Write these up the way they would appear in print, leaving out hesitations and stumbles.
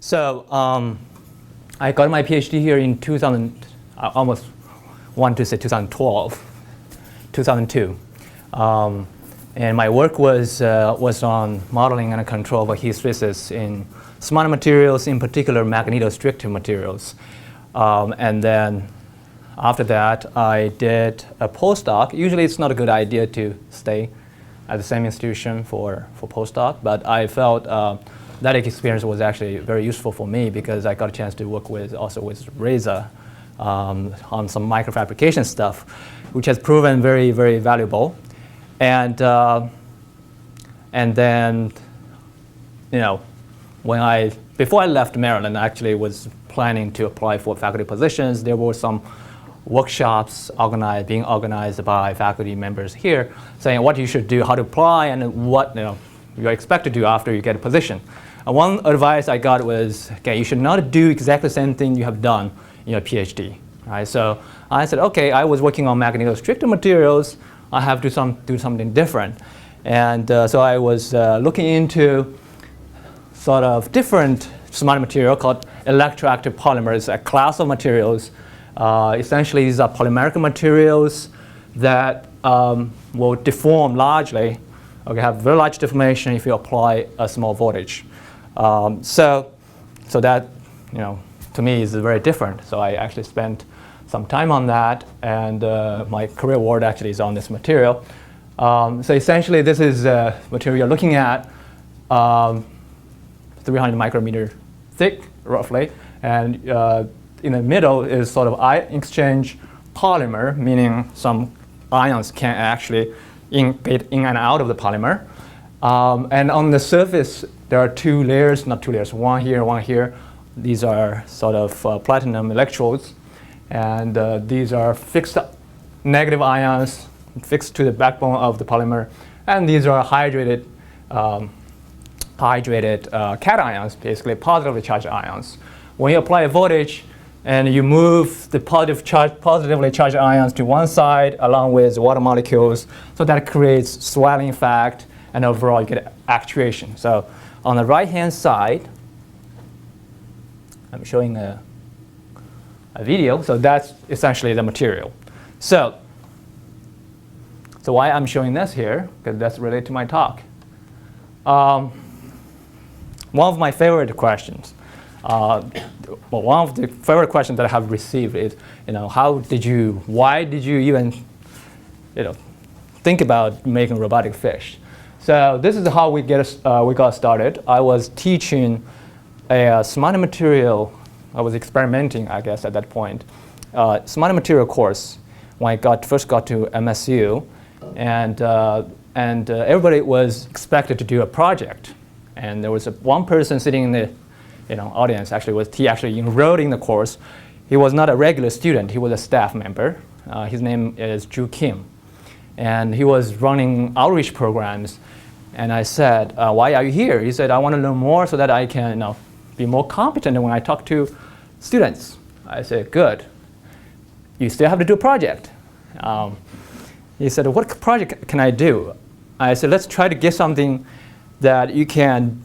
So I got my PhD here in 2000, I almost want to say 2012, 2002. And my work was on modeling and control of hysteresis in smart materials, in particular magnetostrictive materials. And then after that, I did a postdoc. Usually it's not a good idea to stay at the same institution for postdoc, but I felt that experience was actually very useful for me because I got a chance to work also with Reza on some microfabrication stuff, which has proven very, very valuable. And then, before I left Maryland, I actually was planning to apply for faculty positions. There were some workshops being organized by faculty members here, saying what you should do, how to apply, and what you're expected to do after you get a position. And one advice I got was, okay, you should not do exactly the same thing you have done in your PhD. Right? So I said, okay, I was working on magnetostrictive materials. I have to do something different. And so I was looking into sort of different smart material called electroactive polymers, a class of materials. Essentially, these are polymeric materials that will deform largely, have very large deformation if you apply a small voltage. So that, to me is very different. So I actually spent some time on that, and my career work actually is on this material. So essentially, this is a material you're looking at, 300 micrometer thick, roughly, and in the middle is sort of ion exchange polymer, meaning some ions can actually get in and out of the polymer. And on the surface, there are two layers, not two layers, one here, one here. These are sort of platinum electrodes. And these are fixed negative ions fixed to the backbone of the polymer. And these are hydrated cations, basically positively charged ions. When you apply a voltage and you move the positively charged ions to one side along with water molecules, so that creates swelling effect, and overall you get actuation. So on the right-hand side, I'm showing a video. So that's essentially the material. So why I'm showing this here, because that's related to my talk. One of my favorite questions, one of the favorite questions that I have received is, why did you even, think about making robotic fish? So this is how we got started. I was teaching a smart material. I was experimenting, I guess, at that point. Smart material course when I first got to MSU, and everybody was expected to do a project. And there was one person sitting in the audience. He actually enrolled in the course. He was not a regular student. He was a staff member. His name is Ju Kim, and he was running outreach programs. And I said, "Why are you here?" He said, "I want to learn more so that I can be more competent when I talk to students." I said, "Good. You still have to do a project." He said, "What project can I do?" I said, "Let's try to get something that you can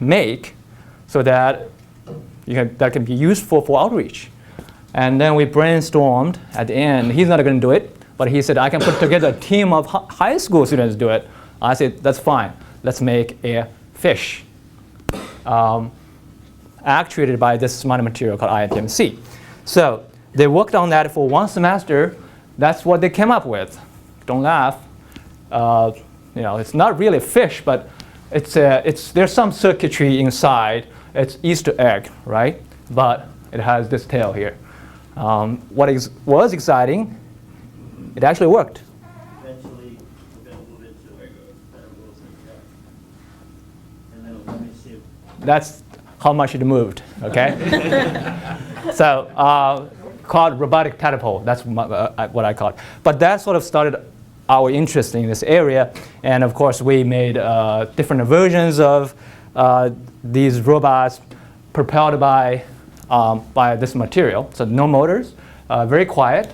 make so that that can be useful for outreach." And then we brainstormed at the end. He's not going to do it, but he said, "I can put together a team of high school students to do it." I said, "That's fine. Let's make a fish actuated by this smart material called IMTMC." So they worked on that for one semester. That's what they came up with. Don't laugh. It's not really fish, but there's some circuitry inside. It's Easter egg, right? But it has this tail here. What was exciting, it actually worked. Eventually, we're going to move into better rules and then let me see. That's how much it moved, okay? So called robotic catapult, that's what I call it. But that sort of started our interest in this area. And of course, we made different versions of these robots propelled by this material. So no motors, very quiet,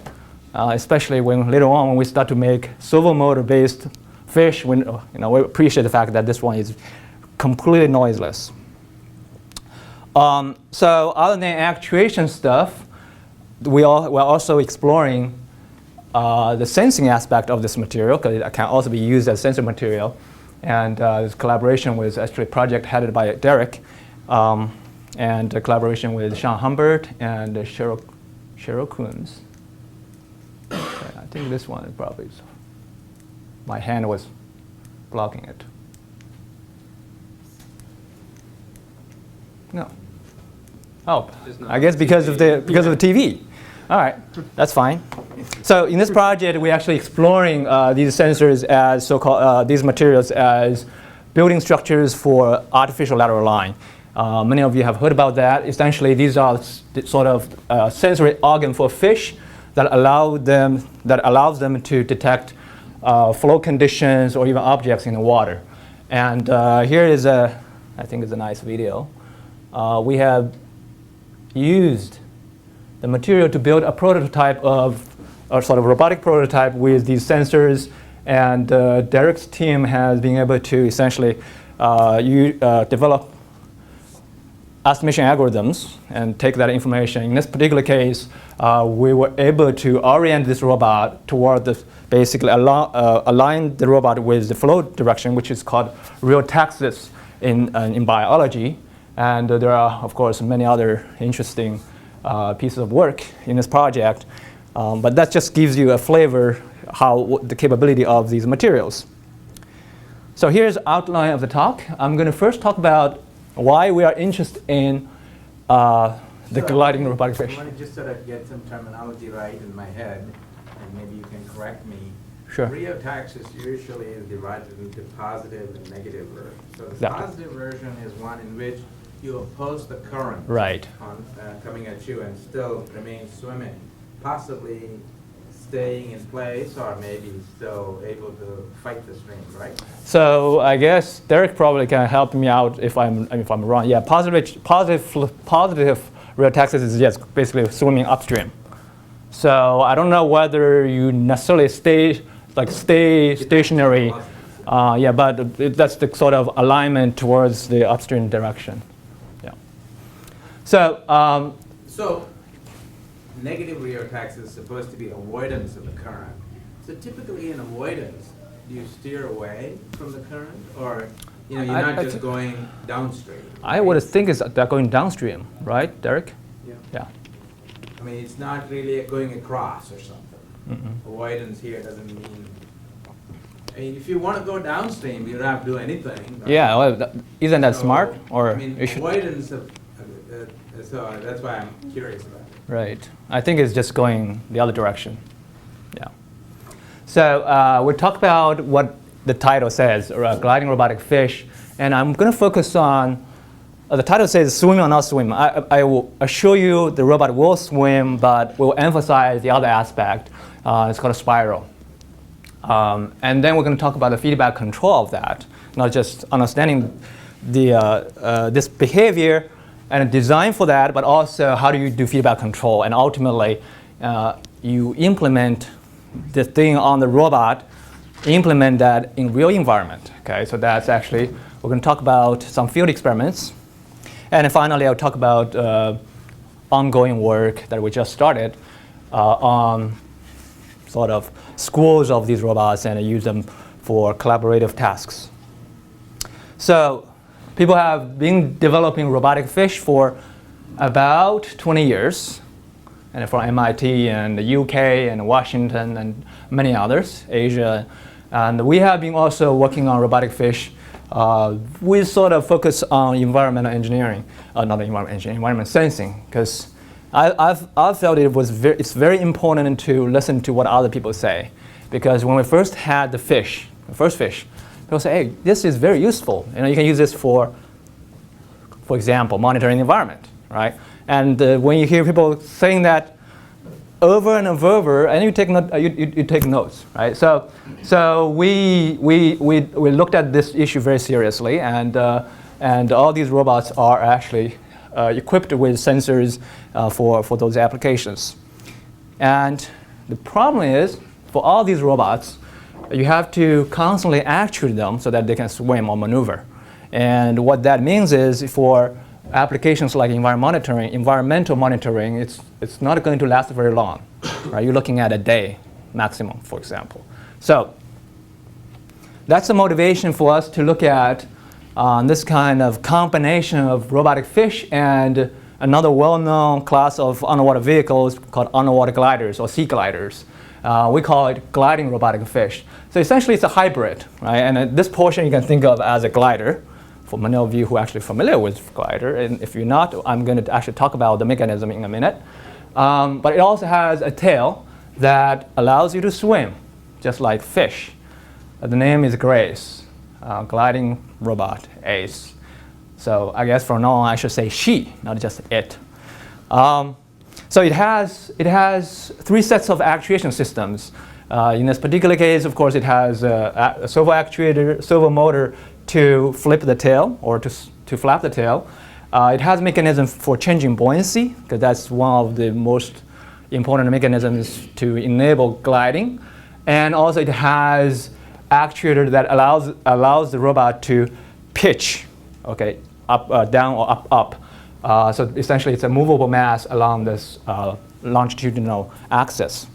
especially later on when we start to make servo motor-based fish. We appreciate the fact that this one is completely noiseless. So other than actuation stuff, we're also exploring the sensing aspect of this material, because it can also be used as sensor material. And this collaboration was actually a project headed by Derek, and a collaboration with Sean Humbert and Cheryl Coons. Okay, I think this one probably is. My hand was blocking it. No. Oh, I guess because of the TV. All right, that's fine. So in this project, we're actually exploring these sensors as so-called these materials as building structures for artificial lateral line. Many of you have heard about that. Essentially, these are sort of sensory organ for fish that allows them to detect flow conditions or even objects in the water. And here is I think it's a nice video. We have used the material to build a prototype of a sort of robotic prototype with these sensors, and Derek's team has been able to essentially develop estimation algorithms and take that information. In this particular case, we were able to orient this robot toward basically align the robot with the flow direction, which is called real taxis in biology. And there are, of course, many other interesting pieces of work in this project. But that just gives you a flavor what the capability of these materials. So here's the outline of the talk. I'm going to first talk about why we are interested in the gliding robotic fish. I want to just sort of get some terminology right in my head, and maybe you can correct me. Sure. Rheotaxis usually is divided into positive and negative versions. So the Exactly. positive version is one in which you oppose the current Right. coming at you and still remain swimming, possibly staying in place or maybe still able to fight the stream, right? So I guess Derek probably can help me out if I'm wrong. Yeah, positive rheotaxis is yes, basically swimming upstream. So I don't know whether you necessarily stay stationary. Yeah, but that's the sort of alignment towards the upstream direction. Yeah. So. So negative rheotaxis is supposed to be avoidance of the current. So typically in avoidance, do you steer away from the current, or you're not just going downstream? I would think they're going downstream, right, Derek? Yeah. Yeah. I mean, it's not really going across or something. Mm-mm. Avoidance here doesn't mean. I mean, if you want to go downstream, you don't have to do anything. Right? Yeah. Well, isn't that smart? Or I mean, avoidance of. So that's why I'm curious about it. Right. I think it's just going the other direction. Yeah. So we talk about what the title says, gliding robotic fish, and I'm going to focus on. The title says swim or not swim. I will assure you the robot will swim, but we'll emphasize the other aspect. It's called a spiral. And then we're going to talk about the feedback control of that, not just understanding this behavior and a design for that, but also how do you do feedback control. And ultimately, you implement the thing on the robot, implement that in real environment. Okay, so that's actually, we're going to talk about some field experiments. And then finally, I'll talk about ongoing work that we just started on sort of schools of these robots and use them for collaborative tasks. So people have been developing robotic fish for about 20 years, and from MIT and the UK and Washington and many others, Asia. And we have been also working on robotic fish. We sort of focus on environmental engineering, not environmental engineering, environment sensing, because I've felt it's very important to listen to what other people say, because when we first had the first fish, people say, hey, this is very useful. You can use this for example, monitoring the environment, right? And when you hear people saying that over and over, and you take notes, right? So we looked at this issue very seriously, and all these robots are actually equipped with sensors for those applications. And the problem is, for all these robots, you have to constantly actuate them so that they can swim or maneuver. And what that means is, for applications like environmental monitoring, it's not going to last very long. Right? You're looking at a day maximum, for example. So that's the motivation for us to look at this kind of combination of robotic fish and another well-known class of underwater vehicles called underwater gliders or sea gliders. We call it gliding robotic fish. So essentially it's a hybrid, right? And this portion you can think of as a glider, for many of you who are actually familiar with glider. And if you're not, I'm going to actually talk about the mechanism in a minute. But it also has a tail that allows you to swim, just like fish. The name is Grace, gliding robot, ACE. So I guess from now on I should say she, not just it. So it has 3 sets of actuation systems. In this particular case, of course, it has a servo actuator, servo motor to flip the tail or to flap the tail. It has mechanism for changing buoyancy, because that's one of the most important mechanisms to enable gliding. And also it has actuator that allows the robot to pitch, okay, up, down, or up. So essentially it's a movable mass along this longitudinal axis.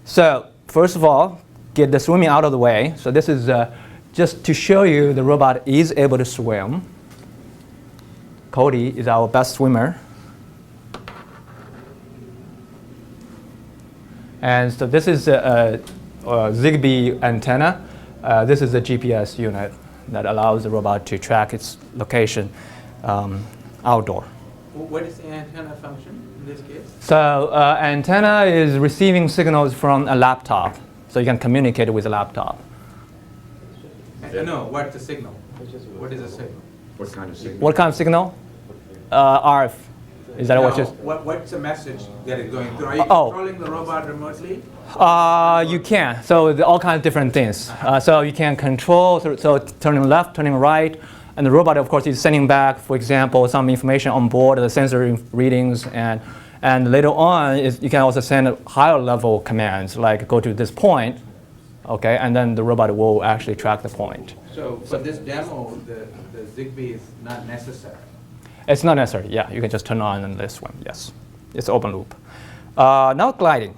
So first of all, get the swimming out of the way. So this is just to show you the robot is able to swim. Cody is our best swimmer. And so this is a Zigbee antenna. This is a GPS unit that allows the robot to track its location outdoor. What is the antenna function in this case? So antenna is receiving signals from a laptop. So you can communicate with a laptop. No, what's the signal? What is the signal? What kind of signal? What kind of signal? RF. Is that what you're... What's the message that is going through? Are you Oh. controlling the robot remotely? You can. So all kinds of different things. So you can control, so turning left, turning right, and the robot, of course, is sending back, for example, some information on board, the sensor readings, and later on, you can also send higher level commands, like go to this point, okay, and then the robot will actually track the point. So for this demo, the Zigbee is not necessary. It's not necessary, yeah. You can just turn on and let swim, yes. It's open loop. Now gliding.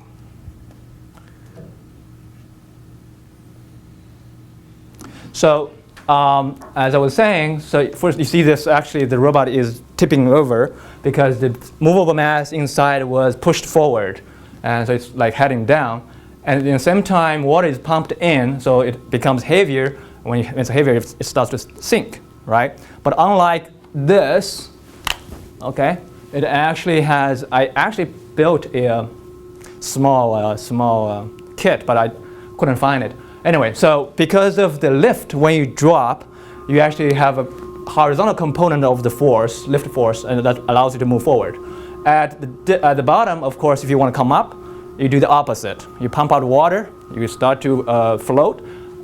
So as I was saying, so first you see this, actually the robot is tipping over because the movable mass inside was pushed forward. And so it's like heading down. And at the same time, water is pumped in, so it becomes heavier. When it's heavier, it starts to sink, right? But unlike this, okay, it actually has, I actually built a small kit, but I couldn't find it. Anyway, so because of the lift, when you drop, you actually have a horizontal component of the force, lift force, and that allows you to move forward. At the bottom, of course, if you want to come up, you do the opposite. You pump out water, you start to float.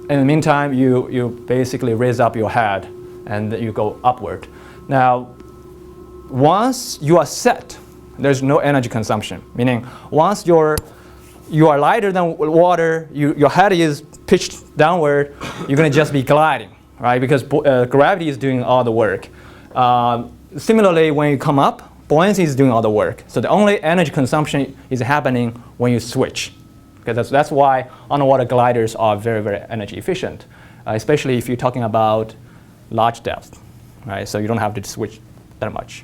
In the meantime, you basically raise up your head and you go upward. Now, once you are set, there's no energy consumption. Meaning, once you are lighter than water, your head is pitched downward, you're going to just be gliding, right? Because gravity is doing all the work. Similarly, when you come up, buoyancy is doing all the work. So the only energy consumption is happening when you switch. Because that's why underwater gliders are very, very energy efficient, especially if you're talking about large depth, right? So you don't have to switch that much.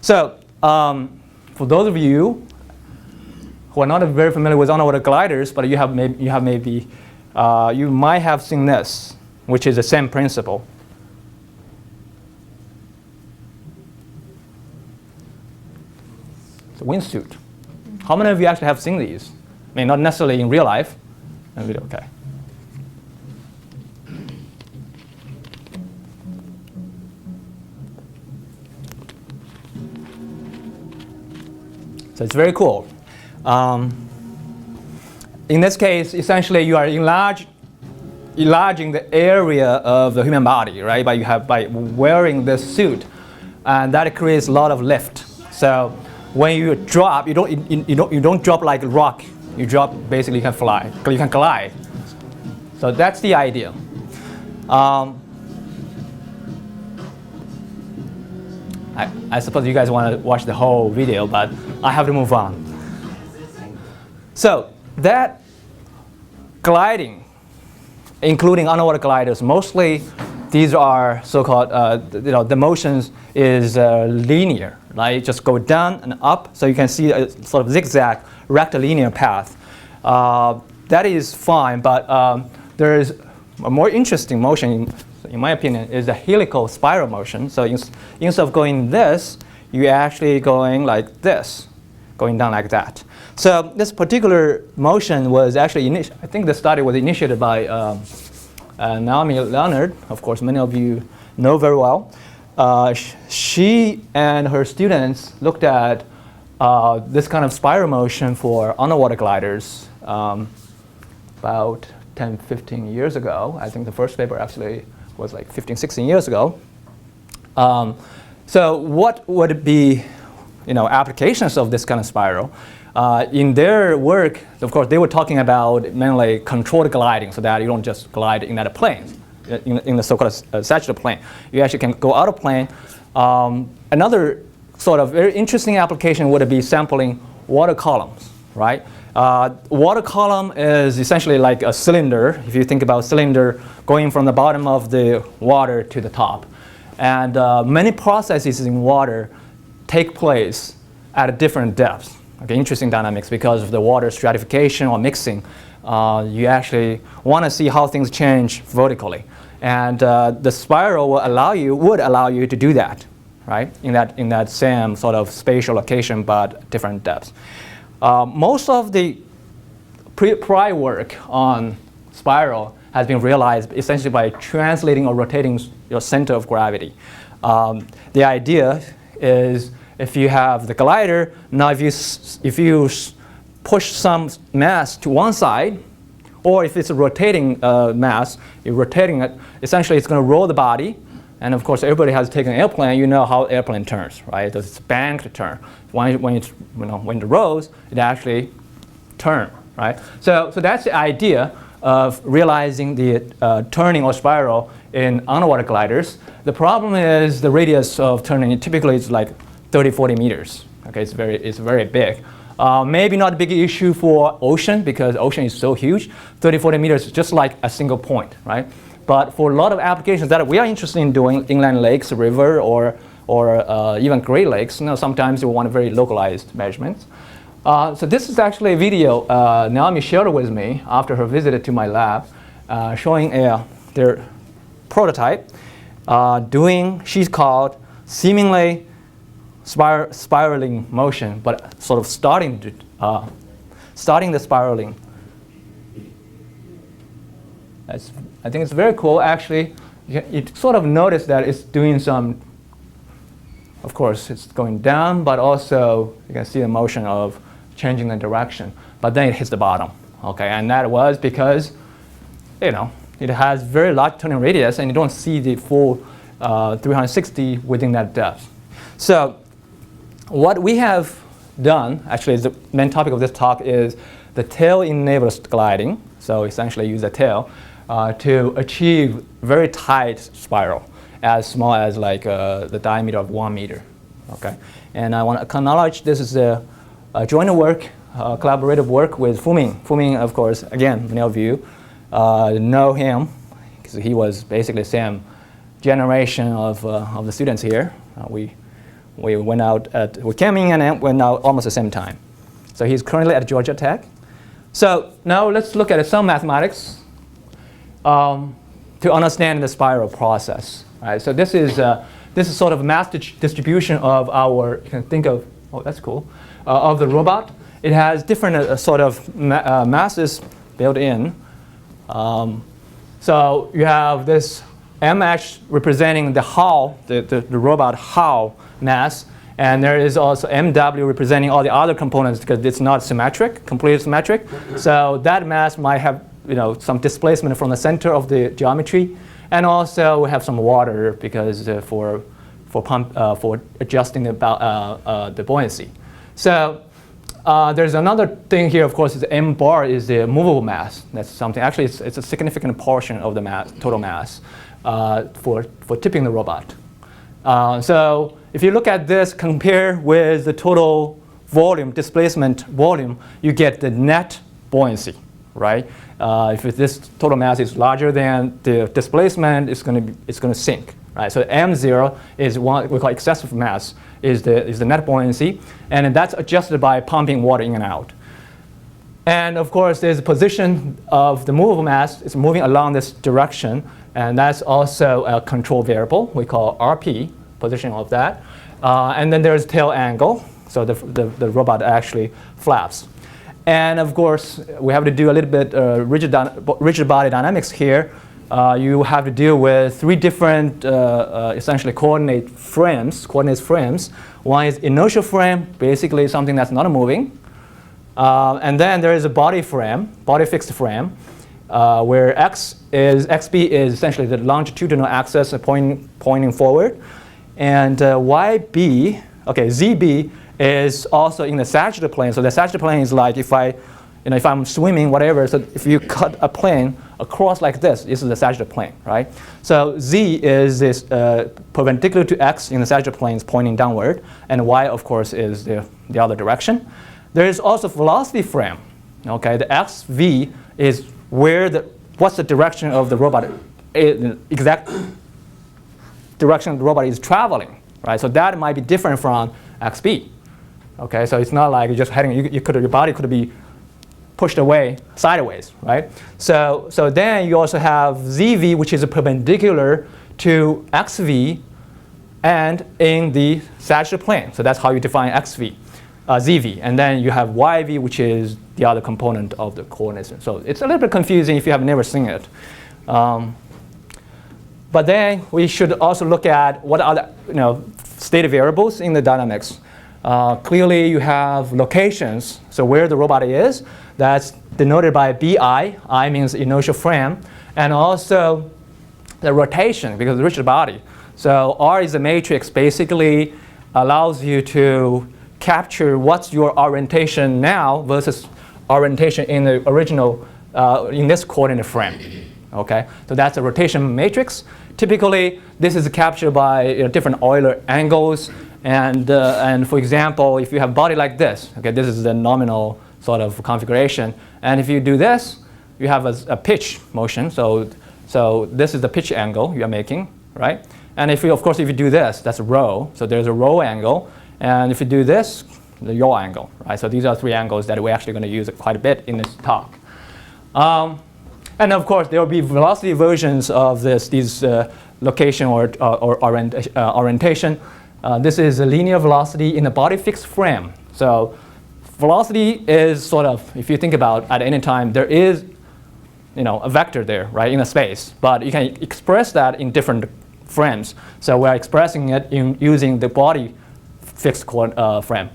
So for those of you who are not very familiar with underwater gliders, but you might have seen this, which is the same principle. It's a wingsuit. How many of you actually have seen these? I mean, not necessarily in real life. Okay. So it's very cool. In this case, essentially, you are enlarging the area of the human body, right? By wearing this suit, and that creates a lot of lift. So when you drop, you don't drop like a rock. You drop, basically, you can fly. You can glide. So that's the idea. I suppose you guys want to watch the whole video, but I have to move on. So that gliding, including underwater gliders, mostly these are so-called, the motions is linear, right? Just go down and up, so you can see a sort of zigzag rectilinear path. That is fine, but there is a more interesting motion, in my opinion, is the helical spiral motion. So instead of going this, you're actually going like this, going down like that. So this particular motion was actually, I think the study was initiated by Naomi Leonard, of course, many of you know very well. She and her students looked at this kind of spiral motion for underwater gliders about 10, 15 years ago. I think the first paper actually was like 15, 16 years ago. So what would be applications of this kind of spiral? In their work, of course, they were talking about mainly controlled gliding, so that you don't just glide in that plane, in the so-called saturated plane. You actually can go out of plane. Another sort of very interesting application would be sampling water columns, right? Water column is essentially like a cylinder, if you think about a cylinder going from the bottom of the water to the top. And many processes in water take place at different depths. Okay, interesting dynamics because of the water stratification or mixing. You actually want to see how things change vertically. And the spiral would allow you to do that, right? In that same sort of spatial location, but different depths. Most of the prior work on spiral has been realized essentially by translating or rotating your center of gravity. The idea is if you have the glider, now if you push some mass to one side, or if it's a rotating mass, you're rotating it, essentially it's going to roll the body. And of course, everybody has taken an airplane, you know how airplane turns, right? It's banked turn. When it rolls, it actually turns, right? So that's the idea of realizing the turning or spiral in underwater gliders. The problem is the radius of turning typically is like 30, 40 meters. Okay, it's very big. Maybe not a big issue for ocean because ocean is so huge. 30, 40 meters is just like a single point, right? But for a lot of applications that we are interested in doing, inland lakes, river, or even Great Lakes, sometimes we want very localized measurements. So this is actually a video Naomi shared with me after her visit to my lab, showing their prototype she's called seemingly spiraling motion, but sort of starting the spiraling. I think it's very cool. Actually, you sort of notice that it's doing some. Of course, it's going down, but also you can see the motion of changing the direction. But then it hits the bottom. Okay, and that was because it has very large turning radius, and you don't see the full 360 within that depth. So what we have done, actually, the main topic of this talk is the tail-enabled gliding. So essentially use the tail to achieve very tight spiral, as small as like the diameter of 1 meter. Okay, and I want to acknowledge this is a joint work, collaborative work with Fuming. Fuming, of course, again, many of you know him because he was basically the same generation of the students here. We came in and went out almost the same time. So he's currently at Georgia Tech. So now let's look at some mathematics to understand the spiral process. Right? So this is sort of mass distribution of our. You can think of that's cool of the robot. It has different sort of masses built in. So you have this mh representing the hull, the robot hull mass, and there is also mw representing all the other components because it's not symmetric, completely symmetric. So that mass might have some displacement from the center of the geometry, and also we have some water because for adjusting the buoyancy. So there's another thing here, of course, is m bar is the movable mass. That's something. Actually, it's a significant portion of the total mass for tipping the robot. So if you look at this, compare with the total volume, displacement volume, you get the net buoyancy, right? If this total mass is larger than the displacement, it's going to sink, right? So m0 is what we call excessive mass, is the net buoyancy, and that's adjusted by pumping water in and out. And of course, there's a position of the movable mass. It's moving along this direction, and that's also a control variable we call RP, position of that. And then there's tail angle, so the robot actually flaps. And of course, we have to do a little bit rigid body dynamics here. You have to deal with 3 different essentially coordinate frames. One is inertial frame, basically something that's not moving. And then there is a body frame, body fixed frame, where XB is essentially the longitudinal axis pointing forward. And ZB is also in the sagittal plane. So the sagittal plane is like if I'm swimming, whatever, so if you cut a plane across like this is the sagittal plane, right? So Z is this perpendicular to X in the sagittal planes pointing downward, and Y, of course, is the other direction. There is also velocity frame. Okay, the XV is what's the direction of the robot, exact direction the robot is traveling, right? So that might be different from XB. Okay, so it's not like you're just heading. Your body could be pushed away sideways, right? So then you also have ZV, which is perpendicular to XV, and in the sagittal plane. So that's how you define ZV. And then you have YV, which is the other component of the coordinates. So it's a little bit confusing if you have never seen it. But then we should also look at what are the state variables in the dynamics. Clearly, you have locations, so where the robot is. That's denoted by BI. I means inertial frame. And also the rotation, because it's a rigid body. So R is a matrix, basically allows you to capture what's your orientation now versus orientation in the original, in this coordinate frame. Okay, so that's a rotation matrix. Typically, this is captured by different Euler angles. And for example, if you have a body like this, okay, this is the nominal sort of configuration. And if you do this, you have a pitch motion. So this is the pitch angle you're making, right? And if you do this, that's a row. So there's a row angle. And if you do this, the yaw angle, right? So these are 3 angles that we're actually going to use quite a bit in this talk. And of course, there will be velocity versions of these location or orientation. This is a linear velocity in a body fixed frame. So velocity is sort of, if you think about at any time, there is a vector there, right, in a space. But you can express that in different frames. So we're expressing it using the body fixed frame.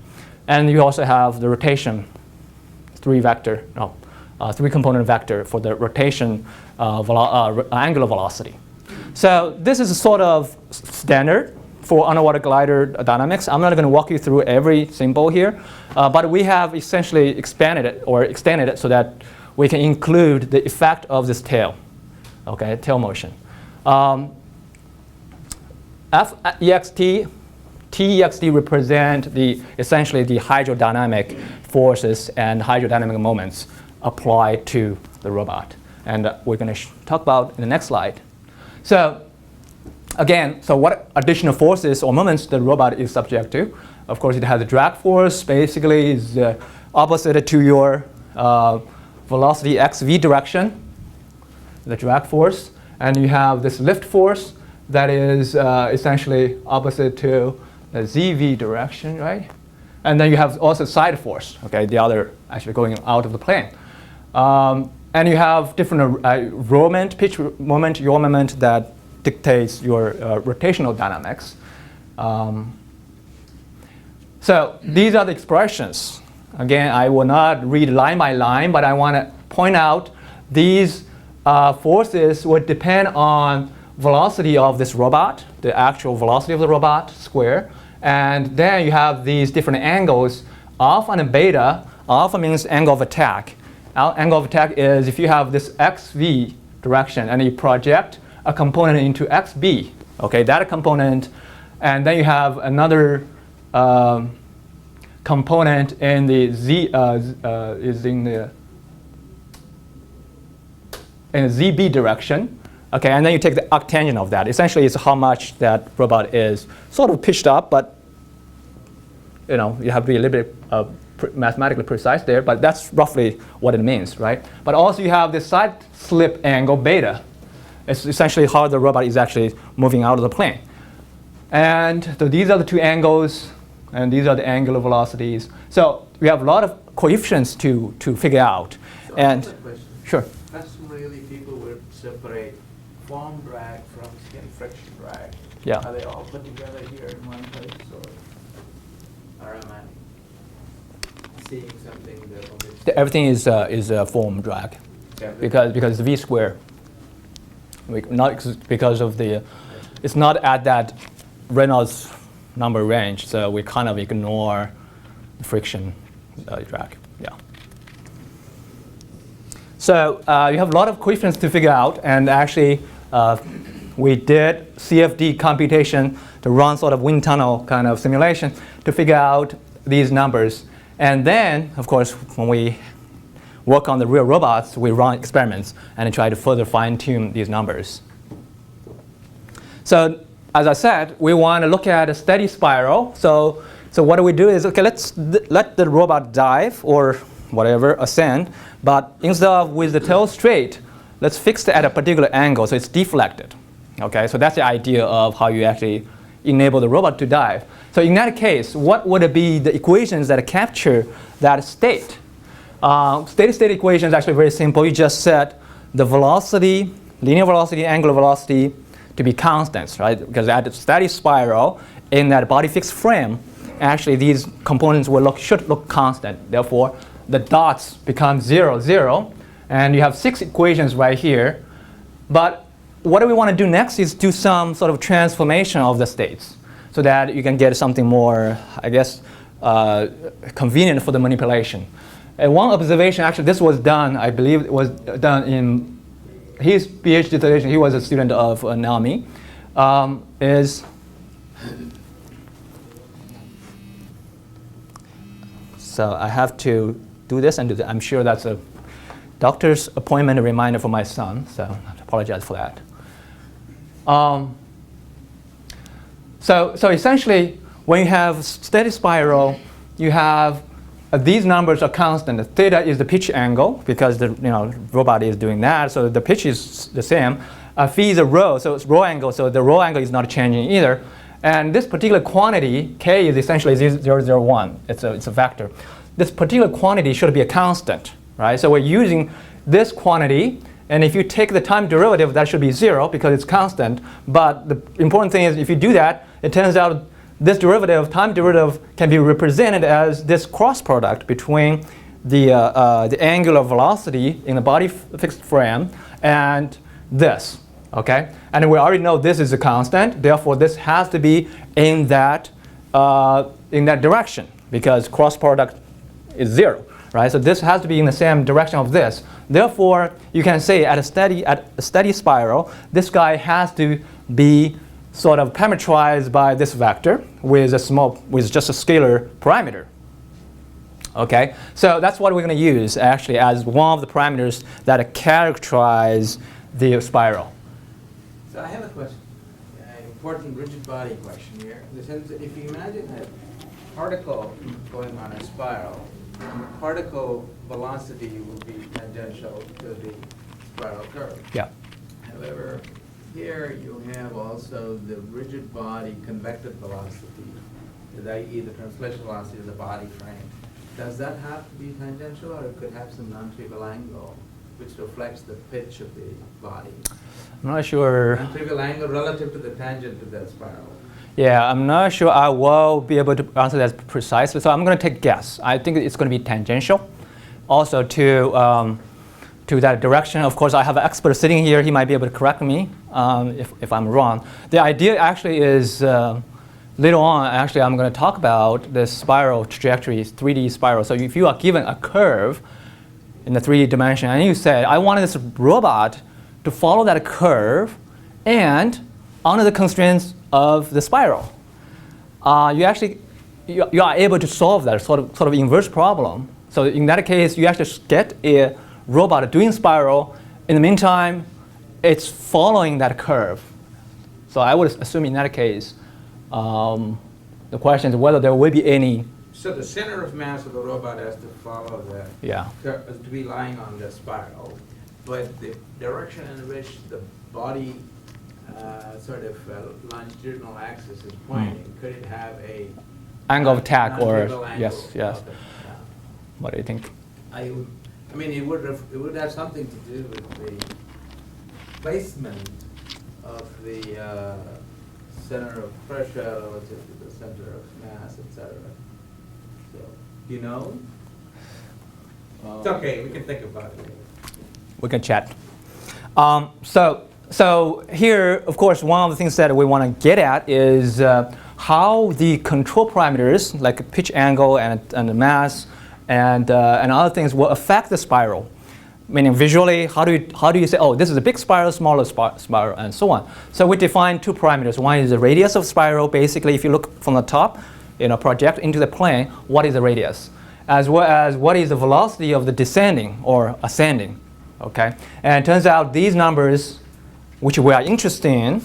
And you also have the rotation 3-component vector for the rotation angular velocity. So this is a sort of standard for underwater glider dynamics. I'm not going to walk you through every symbol here, but we have essentially expanded it or extended it so that we can include the effect of this tail, okay, tail motion. FEXT, TEXT represent essentially the hydrodynamic forces and hydrodynamic moments applied to the robot. And we're going to talk about in the next slide. So again, so what additional forces or moments the robot is subject to? Of course, it has a drag force, basically is opposite to your velocity xv direction, the drag force. And you have this lift force that is essentially opposite to the zv direction, right? And then you have also side force, okay, the other actually going out of the plane. And you have different moment, pitch moment, yaw moment that dictates your rotational dynamics. So these are the expressions. Again, I will not read line by line, but I want to point out these forces would depend on velocity of this robot, the actual velocity of the robot square. And then you have these different angles, alpha and beta. Alpha means angle of attack. Angle of attack is if you have this xv direction and you project a component into xb. Okay, that component And then you have another component in the is in the ZB direction. Okay, and then you take the arctangent of that. Essentially, it's how much that robot is sort of pitched up, but you have to be a little bit mathematically precise there. But that's roughly what it means, right? But also you have the side slip angle beta. It's essentially how the robot is actually moving out of the plane. And so these are the two angles, and these are the angular velocities. So we have a lot of coefficients to figure out. So and I have a question. Sure. Customarily, people would separate form drag from skin friction drag. Yeah. Are they all put together here in one place, or am I seeing something that omits? Everything is form drag because v square. Not because of it's not at that Reynolds number range, so we kind of ignore the friction drag. Yeah. So you have a lot of coefficients to figure out, and actually we did CFD computation to run sort of wind tunnel kind of simulation to figure out these numbers. And then, of course, when we work on the real robots, we run experiments and try to further fine-tune these numbers. So as I said, we want to look at a steady spiral. So what do we do is, okay, let's let the robot dive or whatever, ascend, but instead of with the tail straight, let's fix it at a particular angle so it's deflected. Okay, so that's the idea of how you actually enable the robot to dive. So in that case, what would be the equations that capture that state? Steady state equation is actually very simple. You just set the velocity, linear velocity, angular velocity to be constants, right? Because at a steady spiral in that body fixed frame, actually these components should look constant. Therefore, the dots become 0, 0, and you have 6 equations right here. But what do we want to do next is do some sort of transformation of the states so that you can get something more, I guess, convenient for the manipulation. And one observation, actually, this was done, I believe it was done in his PhD dissertation. He was a student of Naomi. So I have to do this and do that. I'm sure that's a doctor's appointment reminder for my son, so I apologize for that. So essentially, when you have steady spiral, you have these numbers are constant. Theta is the pitch angle because the robot is doing that, so the pitch is the same. Phi is a rho, so it's rho angle, so the rho angle is not changing either. And this particular quantity, k, is essentially 001. It's a vector. This particular quantity should be a constant, right? So we're using this quantity, and if you take the time derivative, that should be 0 because it's constant. But the important thing is if you do that, it turns out this derivative, time derivative, can be represented as this cross product between the angular velocity in the body fixed frame and this. Okay, and we already know this is a constant. Therefore, this has to be in that direction because cross product is 0, right? So this has to be in the same direction of this. Therefore, you can say at a steady spiral, this guy has to be sort of parameterized by this vector with just a scalar parameter. Okay, so that's what we're going to use actually as one of the parameters that characterize the spiral. So I have a question, an important rigid body question here. In the sense that if you imagine a particle going on a spiral, the particle velocity will be tangential to the spiral curve. Yeah. However, here you have also the rigid body convective velocity, i.e. the translation velocity of the body frame. Does that have to be tangential, or it could have some non-trivial angle which reflects the pitch of the body? I'm not sure. Non-trivial angle relative to the tangent to that spiral. Yeah, I'm not sure I will be able to answer that precisely. So I'm going to take a guess. I think it's going to be tangential. Also to that direction. Of course, I have an expert sitting here. He might be able to correct me if I'm wrong. The idea actually is later on, actually, I'm going to talk about the spiral trajectories, 3D spiral. So if you are given a curve in the 3D dimension, and you say, I wanted this robot to follow that curve and under the constraints of the spiral. you are able to solve that sort of inverse problem. So in that case, you actually get a robot doing spiral. In the meantime, it's following that curve. So I would assume in that case, the question is whether there will be any. So the center of mass of the robot has to follow the, Yeah. to be lying on the spiral, but the direction in which the body longitudinal axis is pointing, could it have a Angle of attack or non-trivial angle? yes. Okay, yeah. What do you think? I mean, it would have something to do with the placement of the center of pressure relative to the center of mass, etc. So, you know? It's okay, we can think about it later. We can chat. So here, of course, one of the things that we want to get at is how the control parameters, like pitch angle and the mass, and other things will affect the spiral. Meaning visually, how do you say, oh, this is a big spiral, smaller spiral, and so on. So we define two parameters. One is the radius of spiral. Basically, if you look from the top, project into the plane, what is the radius? As well as what is the velocity of the descending or ascending, okay? And it turns out these numbers, which we are interested in,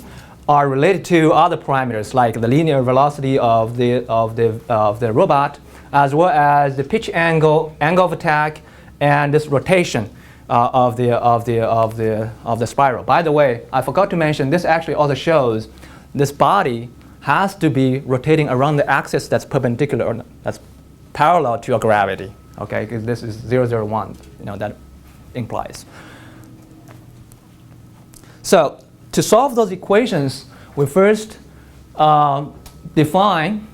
are related to other parameters like the linear velocity of the robot, as well as the pitch angle, angle of attack, and this rotation of the spiral. By the way, I forgot to mention this actually also shows this body has to be rotating around the axis that's perpendicular or that's parallel to your gravity. Okay, because this is 0, 0, 1. That implies. So to solve those equations, we first define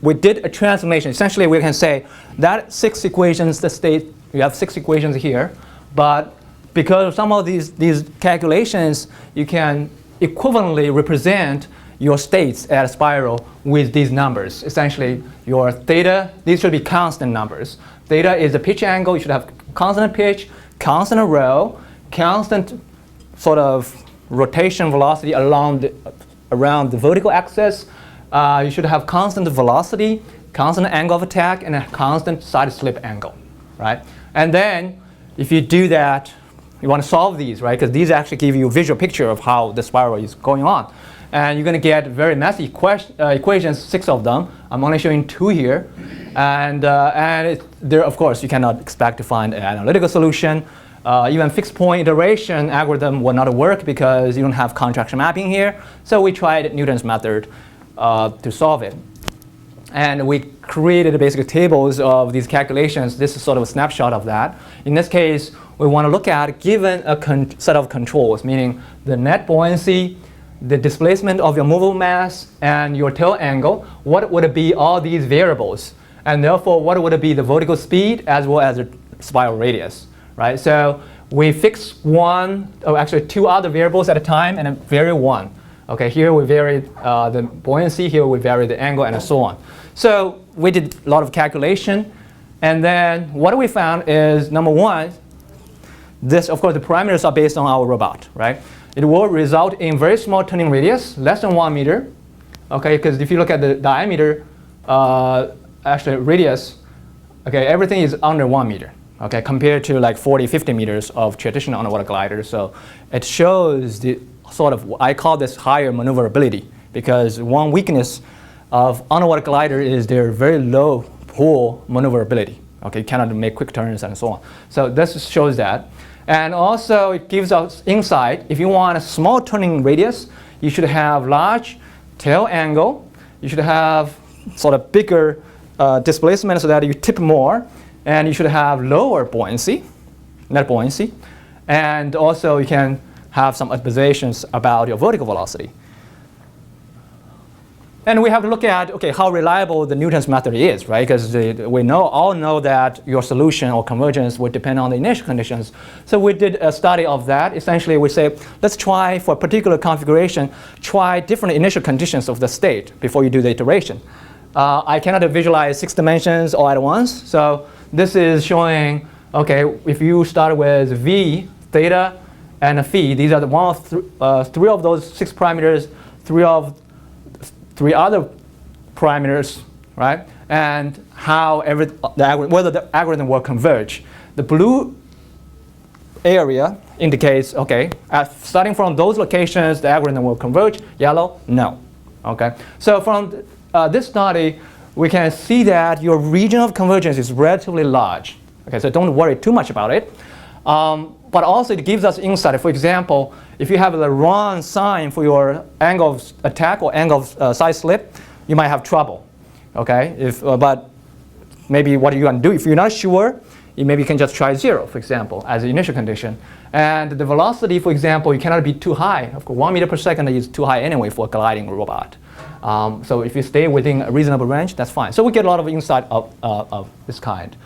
we did a transformation. Essentially, we can say that 6 equations, you have 6 equations here, but because of some of these calculations, you can equivalently represent your states at a spiral with these numbers. Essentially, your theta, these should be constant numbers. Theta is the pitch angle. You should have constant pitch, constant rho, constant sort of rotation velocity around the vertical axis. You should have constant velocity, constant angle of attack, and a constant side slip angle, right? And then if you do that, you want to solve these, right? Because these actually give you a visual picture of how the spiral is going on. And you're going to get very messy equations, 6 of them. I'm only showing 2 here. And there, of course, you cannot expect to find an analytical solution. Even fixed point iteration algorithm will not work because you don't have contraction mapping here. So we tried Newton's method to solve it. And we created basically tables of these calculations. This is sort of a snapshot of that. In this case, we want to look at, given a set of controls, meaning the net buoyancy, the displacement of your movable mass, and your tail angle, what would it be all these variables? And therefore, what would it be the vertical speed as well as the spiral radius, right? So we fix 2 other variables at a time and then vary 1. Okay, here we vary the buoyancy, here we vary the angle, and so on. So we did a lot of calculation, and then what we found is, number 1, this, of course, the parameters are based on our robot, right? It will result in very small turning radius, less than 1 meter, okay? Because if you look at the diameter, actually radius, okay, everything is under 1 meter, okay, compared to like 40, 50 meters of traditional underwater glider. So it shows the sort of, I call this higher maneuverability, because one weakness of underwater glider is their very low pool maneuverability. Okay, you cannot make quick turns and so on. So this shows that. And also it gives us insight. If you want a small turning radius, you should have large tail angle. You should have sort of bigger displacement so that you tip more. And you should have lower buoyancy, net buoyancy. And also you can have some observations about your vertical velocity. And we have to look at, okay, how reliable the Newton's method is, right? Because we all know that your solution or convergence would depend on the initial conditions. So we did a study of that. Essentially, we say, let's try for a particular configuration, try different initial conditions of the state before you do the iteration. I cannot visualize 6 dimensions all at once. So this is showing, okay, if you start with v, theta, and phi, these are the 3 of those 6 parameters, 3 of 3 other parameters, right? And how whether the algorithm will converge. The blue area indicates, okay, starting from those locations, the algorithm will converge. Yellow, no. Okay. So from this study, we can see that your region of convergence is relatively large. Okay, so don't worry too much about it. But also it gives us insight. For example, if you have the wrong sign for your angle of attack or angle of side slip, you might have trouble. Okay, but maybe what you're going to do, if you're not sure, you maybe can just try 0, for example, as the initial condition. And the velocity, for example, you cannot be too high. Of course, 1 meter per second is too high anyway for a gliding robot. So if you stay within a reasonable range, that's fine. So we get a lot of insight of this kind.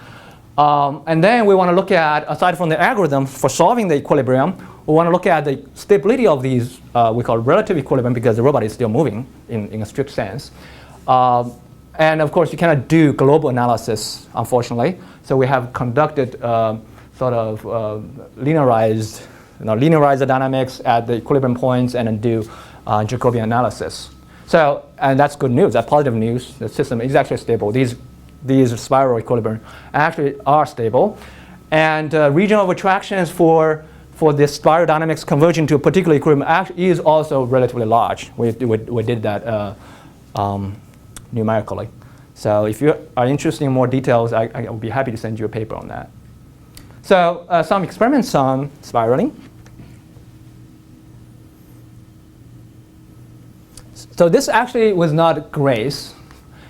And then we want to look at, aside from the algorithm for solving the equilibrium, we want to look at the stability of these, we call relative equilibrium, because the robot is still moving in a strict sense. And of course, you cannot do global analysis, unfortunately. So we have conducted sort of linearized the dynamics at the equilibrium points and then do Jacobian analysis. So, and that's good news. That's positive news. The system is actually stable. These spiral equilibrium actually are stable. And region of attractions for this spiral dynamics converging to a particular equilibrium actually is also relatively large. We did that numerically. So if you are interested in more details, I would be happy to send you a paper on that. So some experiments on spiraling. So this actually was not Grace.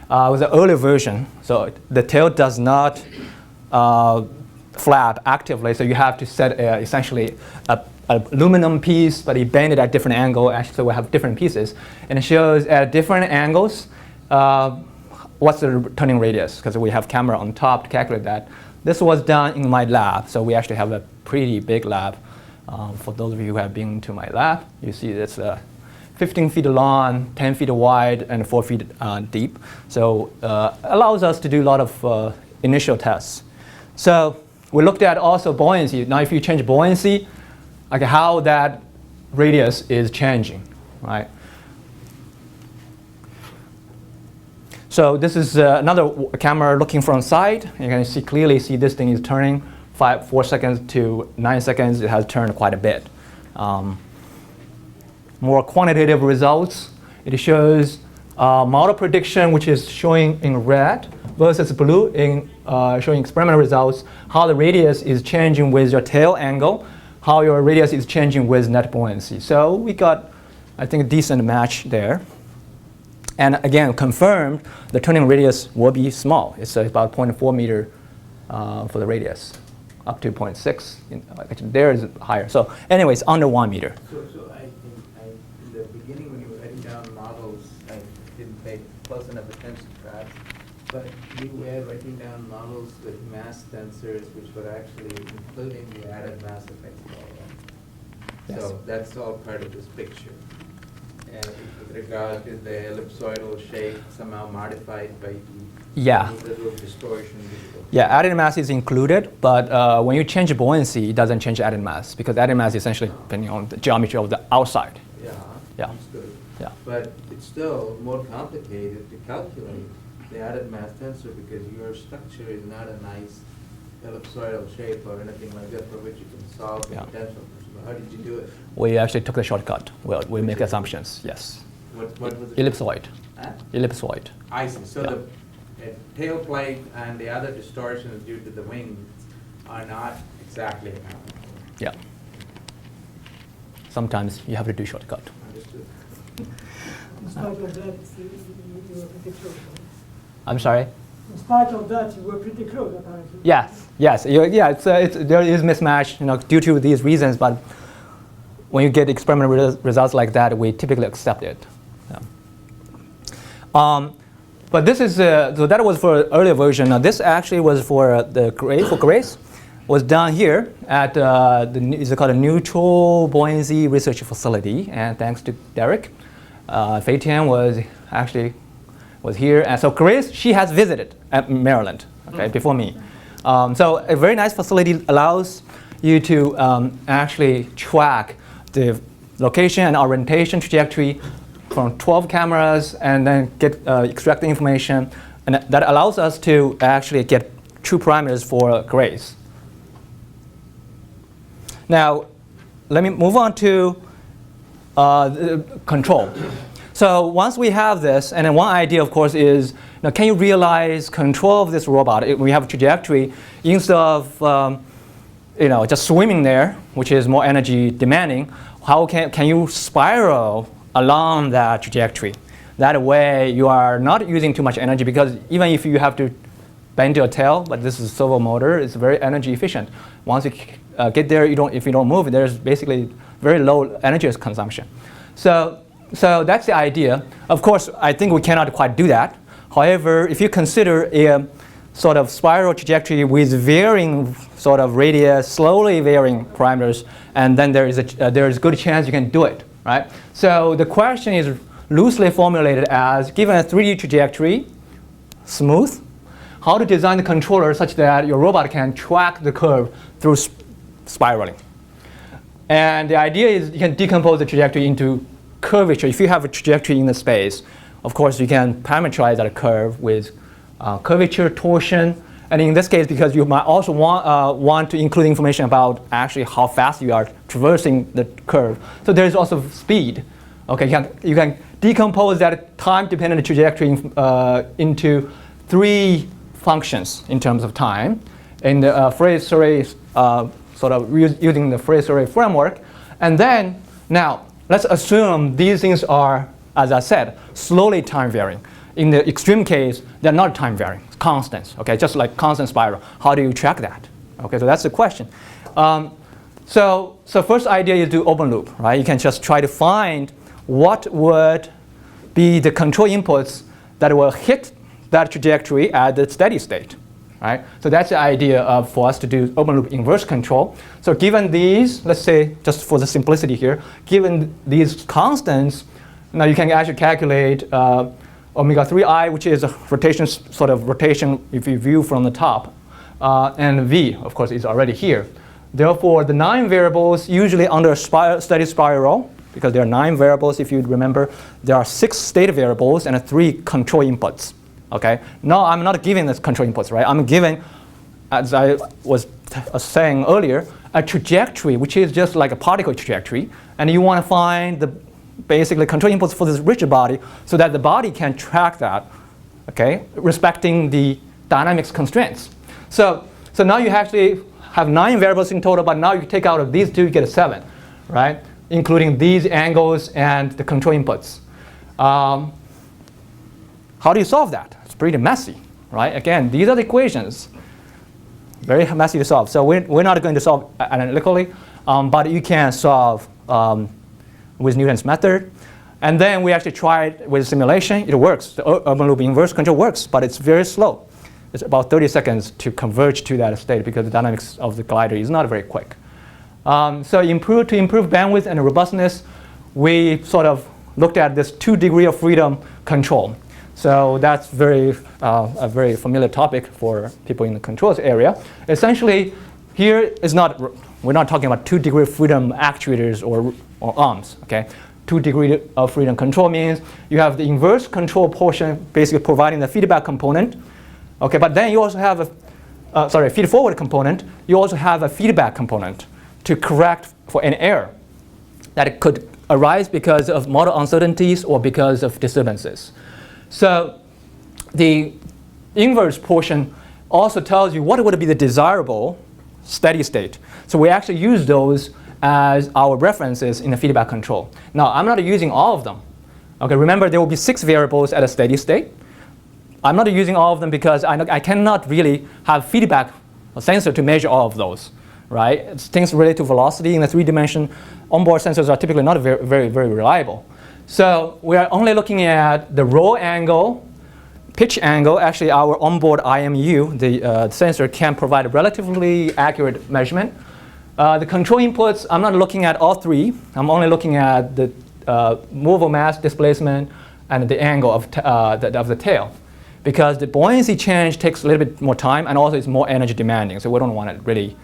It was an earlier version. So the tail does not flap actively. So you have to set essentially a aluminum piece, but you bend it at different angle. Actually, so we have different pieces. And it shows at different angles what's the turning radius, because we have camera on top to calculate that. This was done in my lab. So we actually have a pretty big lab. For those of you who have been to my lab, you see it's 15 feet long, 10 feet wide, and 4 feet deep. So allows us to do a lot of initial tests. So we looked at also buoyancy. Now if you change buoyancy, like how that radius is changing, right? So this is another camera looking from side. You can clearly see this thing is turning 4 seconds to 9 seconds. It has turned quite a bit. More quantitative results. It shows model prediction, which is showing in red, versus blue in showing experimental results, how the radius is changing with your tail angle, how your radius is changing with net buoyancy. So we got, I think, a decent match there. And again, confirmed the turning radius will be small. It's about 0.4 meter for the radius, up to 0.6. Actually, there is higher. So anyways, under 1 meter. So I think in the beginning when you were writing down models, I didn't pay close enough attention to that. But you were writing down models with mass tensors, which were actually including the added mass effects. Yes. So that's all part of this picture. And with regard to the ellipsoidal shape, somehow modified by the little distortion. Yeah, added mass is included, but when you change buoyancy, it doesn't change added mass, because added mass is essentially depending on the geometry of the outside. Yeah. Understood. Yeah. But it's still more complicated to calculate the added mass tensor, because your structure is not a nice ellipsoidal shape or anything like that for which you can solve the potential. How did you do it? We actually took the shortcut. Well, we make assumptions, yes. What was it? Ellipsoid. Huh? Ellipsoid. I see. So the tail plate and the other distortions due to the wings are not exactly accounted for. Yeah. Sometimes you have to do shortcut. Understood. In spite of that, you were pretty close. I'm sorry? In spite of that, you were pretty close, apparently. Yes. There is mismatch, due to these reasons, but when you get experimental results like that, we typically accept it. Yeah. But this is, so that was for earlier version. Now this actually was for Grace, was done here at it's called a Neutral Buoyancy Research Facility, and thanks to Derek. Fei Tian was here, and so Grace, she has visited at Maryland, before me. So a very nice facility allows you to actually track the location and orientation trajectory from 12 cameras and then extract the information. And that allows us to actually get true parameters for grays. Now, let me move on to the control. So once we have this, and then one idea, of course, is can you realize control of this robot? We have a trajectory instead of just swimming there, which is more energy demanding. How can you spiral along that trajectory? That way, you are not using too much energy, because even if you have to bend your tail, but this is a servo motor, it's very energy efficient. Once you get there, if you don't move, there's basically very low energy consumption. So that's the idea. Of course, I think we cannot quite do that. However, if you consider a sort of spiral trajectory with varying sort of radius, slowly varying parameters, and then there is a good chance you can do it, right? So the question is loosely formulated as, given a 3D trajectory, smooth, how to design the controller such that your robot can track the curve through spiraling. And the idea is you can decompose the trajectory into curvature. If you have a trajectory in the space, of course you can parameterize that curve with curvature, torsion, and in this case, because you might also want to include information about actually how fast you are traversing the curve. So there's also speed. Okay, you can decompose that time-dependent trajectory into 3 functions in terms of time in the phase array, sort of using the phase array framework. And then now let's assume these things are, as I said, slowly time varying. In the extreme case, they're not time varying, it's constants. Okay, just like constant spiral. How do you track that? Okay, so that's the question. So first idea is to open loop, right? You can just try to find what would be the control inputs that will hit that trajectory at the steady state, right? So that's the idea for us to do open loop inverse control. So given these, let's say, just for the simplicity here, given these constants, now you can actually calculate omega 3i, which is a rotation if you view from the top, and v, of course, is already here. Therefore, the 9 variables usually under a steady spiral, because there are 9 variables, if you remember, there are 6 state variables and 3 control inputs. Okay. No, I'm not giving the control inputs, right? I'm giving, as I was saying earlier, a trajectory, which is just like a particle trajectory, and you want to find the basically control inputs for this rigid body so that the body can track that, okay, respecting the dynamics constraints. So now you actually have 9 variables in total, but now you take out of these 2, you get a 7, right? Including these angles and the control inputs. How do you solve that? It's pretty messy, right? Again, these are the equations. Very messy to solve. So we're not going to solve analytically, but you can solve with Newton's method. And then we actually tried with simulation. It works. The open loop inverse control works, but it's very slow. It's about 30 seconds to converge to that state because the dynamics of the glider is not very quick. So to improve bandwidth and robustness, we sort of looked at this 2 degree of freedom control. So that's a very familiar topic for people in the controls area. Essentially, here is we're not talking about 2 degree of freedom actuators or arms. Okay, 2 degree of freedom control means you have the inverse control portion, basically providing the feedback component. Okay, but then you also have a feed forward component. You also have a feedback component to correct for an error that could arise because of model uncertainties or because of disturbances. So the inverse portion also tells you what would be the desirable steady state. So we actually use those as our references in the feedback control. Now, I'm not using all of them. Okay, remember there will be 6 variables at a steady state. I'm not using all of them because I cannot really have feedback sensor to measure all of those, right? It's things related to velocity in the 3-dimension. Onboard sensors are typically not very reliable. So we are only looking at the roll angle, pitch angle. Actually, our onboard IMU, the sensor, can provide a relatively accurate measurement. The control inputs, I'm not looking at all 3. I'm only looking at the movable mass displacement and the angle of the tail, because the buoyancy change takes a little bit more time and also it's more energy demanding. So we don't want to really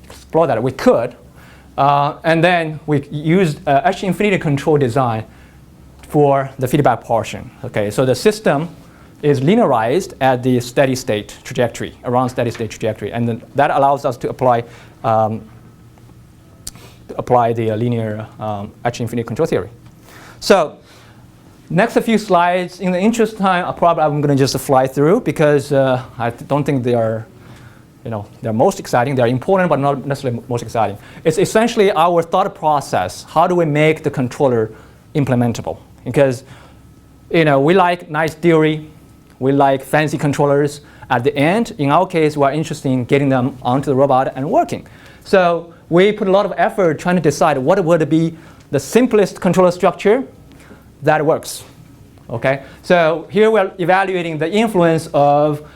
explore that. We could. And then we used edge infinity control design for the feedback portion. Okay, so the system is linearized at the steady state trajectory, around steady state trajectory, and then that allows us to apply the linear H-infinity control theory. So next a few slides. In the interest of time, I'm going to just fly through because I don't think they are, they're most exciting. They're important, but not necessarily most exciting. It's essentially our thought process. How do we make the controller implementable? Because, we like nice theory. We like fancy controllers. At the end, in our case, we're interested in getting them onto the robot and working. So we put a lot of effort trying to decide what would be the simplest controller structure that works. Okay? So here we're evaluating the influence of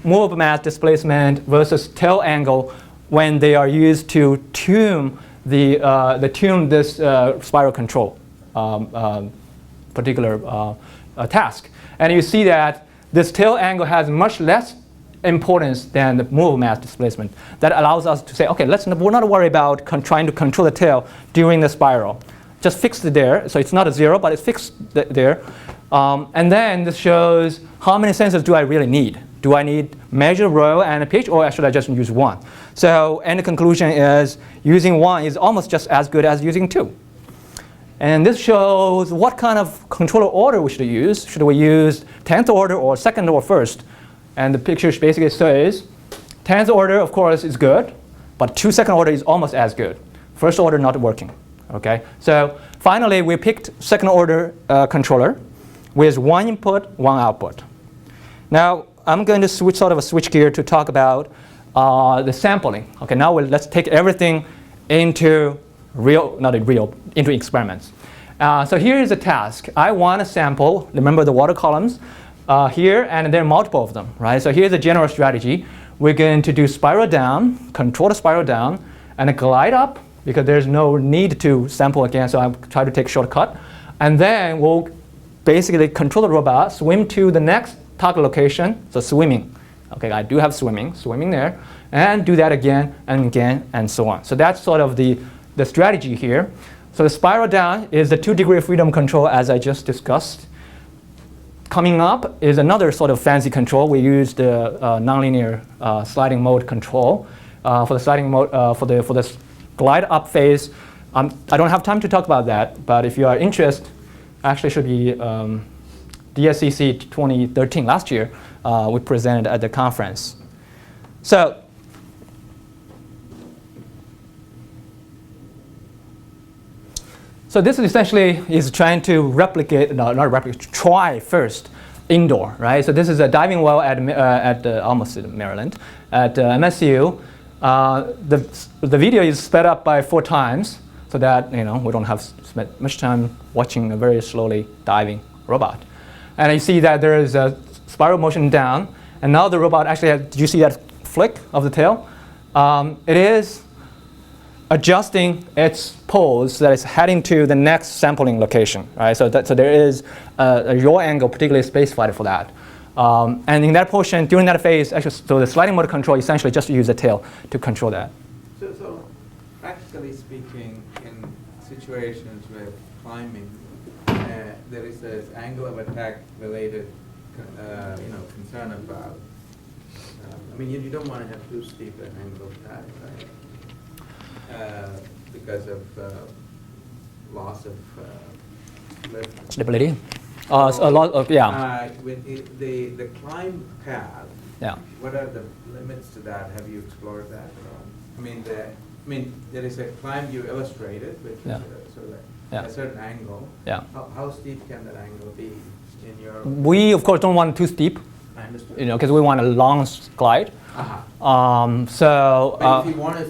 movable mass displacement versus tail angle when they are used to tune this spiral control particular task. And you see that this tail angle has much less importance than the movable mass displacement. That allows us to say, okay, we're not worry about trying to control the tail during the spiral. Just fix it there. So it's not a zero, but it's fixed there. And then this shows how many sensors do I really need. Do I need measure, row, and a pitch, or should I just use one? So, and the conclusion is using one is almost just as good as using two. And this shows what kind of controller order we should use. Should we use 10th order or second or first? And the picture basically says 10th order, of course, is good, but 2 second order is almost as good. First order not working. Okay. So finally, we picked second order controller with one input, one output. Now I'm going to switch gear to talk about the sampling. Okay. Now let's take everything into into experiments. So here is a task. I want to sample, remember the water columns here, and there are multiple of them, right? So here's a general strategy. We're going to do spiral down, control the spiral down, and glide up, because there's no need to sample again, so I'll try to take a shortcut. And then we'll basically control the robot, swim to the next target location, so swimming. Okay, I do have swimming there, and do that again, and so on. So that's sort of the strategy here. So the spiral down is the 2-degree of freedom control, as I just discussed. Coming up is another sort of fancy control. We use the nonlinear sliding mode control for the sliding mode for the glide up phase. I don't have time to talk about that, but if you are interested, actually should be DSCC 2013 last year. We presented at the conference. So this is essentially is trying to replicate, not replicate, try first indoor, right? So this is a diving well at almost in Maryland, at MSU. The video is sped up by 4 times so that we don't have spent much time watching a very slowly diving robot. And you see that there is a spiral motion down, and now the robot actually has, did you see that flick of the tail? It is adjusting its pose so that it's heading to the next sampling location, right? So there is a yaw angle particularly specified for that. And in that portion, during that phase, actually, so the sliding motor control essentially just use the tail to control that. So practically speaking, in situations with climbing, there is this angle of attack related, concern about. You don't want to have too steep an angle of attack, right? Because of loss of lift. Stability. A lot of, yeah. With the climb path, Yeah. what are the limits to that? Have you explored that at all? There is a climb you illustrated, which is sort of a certain angle. Yeah. How steep can that angle be in your? We, of course, don't want it too steep. I understand. Because we want a long glide. But if you want to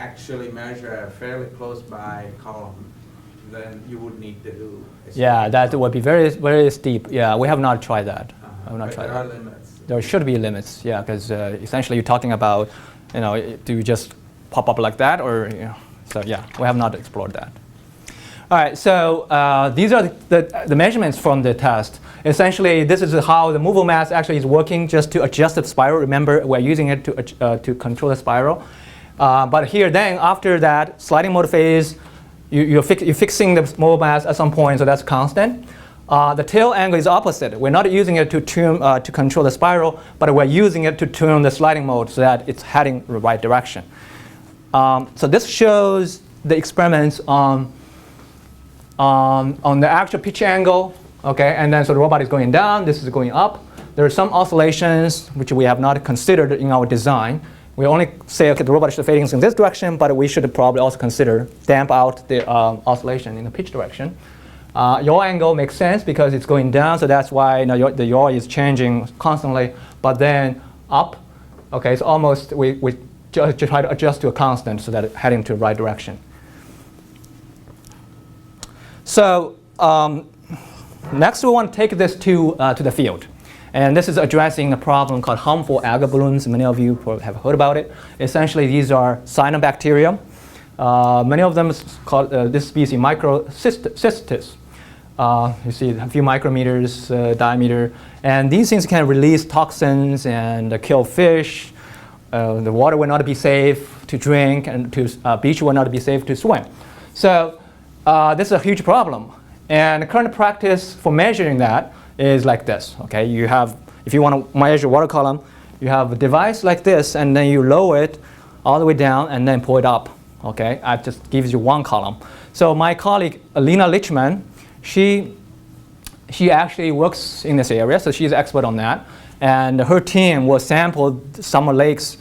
actually measure a fairly close by column, then you would need to do. That would be very, very steep. Yeah, we have not tried that. I have not tried there that. are limits. There should be limits, yeah, because essentially you're talking about, do you just pop up like that, or so yeah, we have not explored that. All right, so these are the measurements from the test. Essentially, this is how the movable mass actually is working, just to adjust the spiral. Remember, we're using it to control the spiral. But here, then after that sliding mode phase, you're fixing the mobile mass at some point, so that's constant. The tail angle is opposite. We're not using it to tune, to control the spiral, but we're using it to tune the sliding mode so that it's heading the right direction. So this shows the experiments on the actual pitch angle, okay, and then so the robot is going down, this is going up. There are some oscillations which we have not considered in our design. We only say, okay, the robot should fading in this direction, but we should probably also consider damp out the oscillation in the pitch direction. Yaw angle makes sense because it's going down, so that's why the yaw is changing constantly, but then up, okay, so almost we just try to adjust to a constant so that it's heading to the right direction. So next we want to take this to the field. And this is addressing a problem called harmful algal blooms. Many of you probably have heard about it. Essentially, these are cyanobacteria. Many of them is called this species microcystis. You see a few micrometers diameter. And these things can release toxins and kill fish. The water will not be safe to drink, and beach will not be safe to swim. So this is a huge problem. And the current practice for measuring that is like this. Okay, you have, if you want to measure water column, you have a device like this, and then you lower it all the way down and then pull it up. Okay, that just gives you one column. So my colleague Lena Lichman, she actually works in this area, so she's an expert on that. And her team will sample summer lakes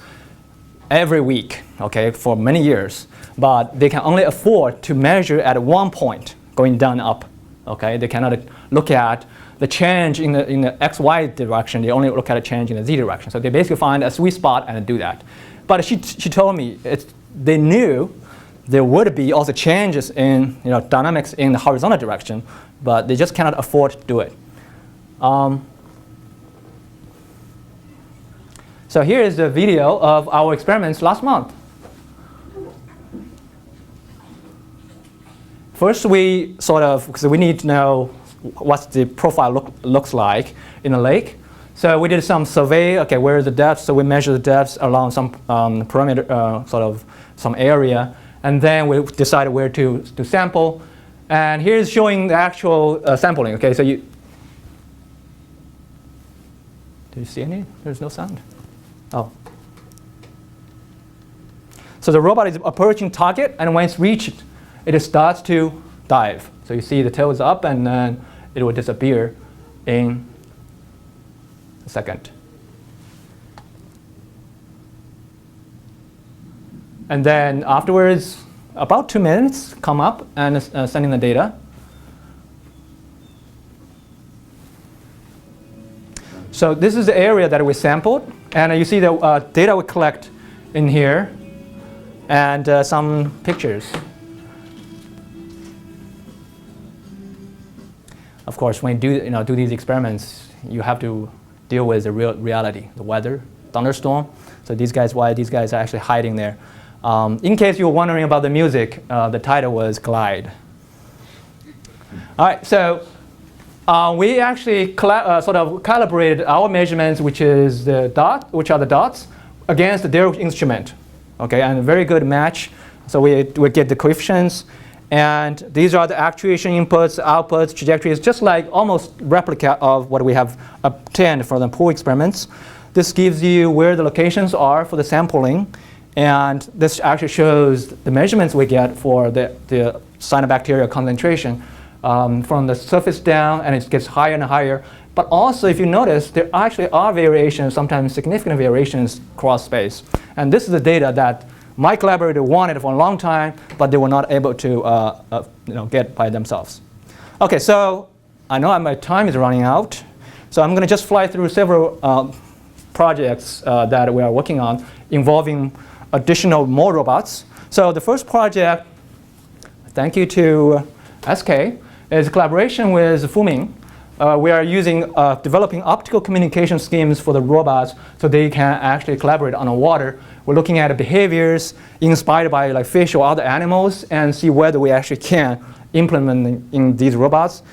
every week, okay, for many years. But they can only afford to measure at one point, going down up. Okay, they cannot look at the change in the XY direction. They only look at a change in the Z direction. So they basically find a sweet spot and do that. But she told me they knew there would be also changes in dynamics in the horizontal direction, but they just cannot afford to do it. So here is the video of our experiments last month. First, because we need to know what the profile looks like in a lake. So we did some survey, okay, where is the depth? So we measure the depths along some parameter, some area. And then we decided where to sample. And here's showing the actual sampling. Okay, so did you see any? There's no sound. Oh. So the robot is approaching target, and when it's reached, it starts to dive. So you see the tail is up, and then it will disappear in a second. And then afterwards, about 2 minutes, come up and sending the data. So this is the area that we sampled, and you see the data we collect in here, and some pictures. Of course, when you do these experiments, you have to deal with the real reality, the weather, thunderstorm. So why these guys are actually hiding there. In case you were wondering about the music, the title was Glide. All right, so we actually calibrated our measurements, which are the dots, against their instrument. Okay, and a very good match. So we get the coefficients. And these are the actuation inputs, outputs, trajectories, just like almost replica of what we have obtained from the pool experiments. This gives you where the locations are for the sampling. And this actually shows the measurements we get for the cyanobacteria concentration from the surface down, and it gets higher and higher. But also, if you notice, there actually are variations, sometimes significant variations across space. And this is the data that my collaborator wanted for a long time, but they were not able to get by themselves. Okay, so I know my time is running out, so I'm going to just fly through several projects that we are working on involving more robots. So the first project, thank you to SK, is a collaboration with Fuming. We are developing optical communication schemes for the robots so they can actually collaborate on the water. We're looking at behaviors inspired by like fish or other animals and see whether we actually can implement in these robots.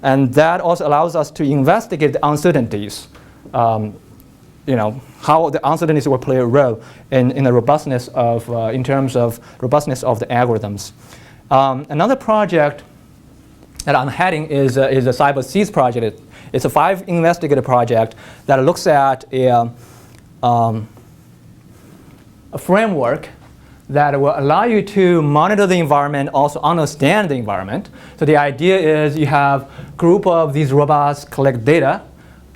And that also allows us to investigate the uncertainties. How the uncertainties will play a role in the robustness in terms of robustness of the algorithms. Another project that I'm heading is a Cyber Seas project. It's a 5-investigator project that looks at a framework that will allow you to monitor the environment, also understand the environment. So the idea is you have a group of these robots collect data.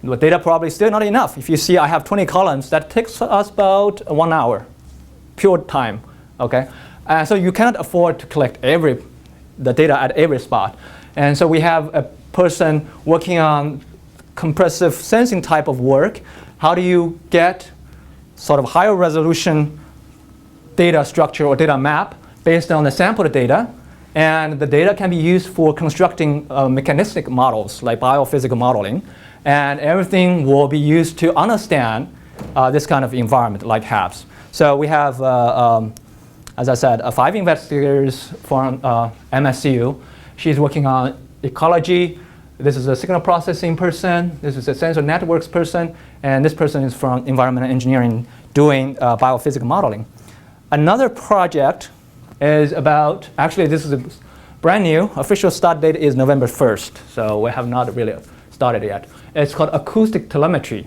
The data probably still not enough. If you see I have 20 columns, that takes us about 1 hour, pure time, okay? So you cannot afford to collect the data at every spot. And so we have a person working on compressive sensing type of work. How do you get sort of higher resolution data structure or data map based on the sampled data? And the data can be used for constructing mechanistic models like biophysical modeling. And everything will be used to understand this kind of environment like HABs. So we have, as I said, 5 investigators from MSU. She's working on ecology. This is a signal processing person. This is a sensor networks person. And this person is from environmental engineering doing biophysical modeling. Another project is about, actually this is a brand new, official start date is November 1st. So we have not really started yet. It's called acoustic telemetry.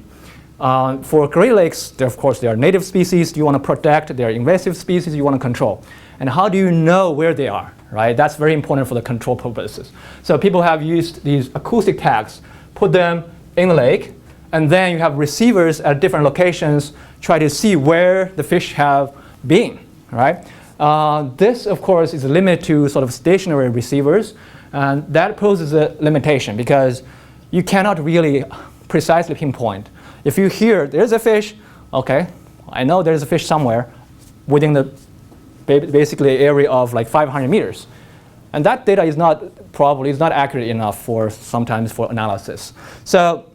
For Great Lakes, of course, there are native species you want to protect. There are invasive species you want to control. And how do you know where they are, right? That's very important for the control purposes. So people have used these acoustic tags, put them in the lake, and then you have receivers at different locations try to see where the fish have been, right? This, of course, is limited to sort of stationary receivers, and that poses a limitation because you cannot really precisely pinpoint. If you hear there's a fish, okay, I know there's a fish somewhere within the basically area of like 500 meters. And that data is not accurate enough sometimes for analysis. So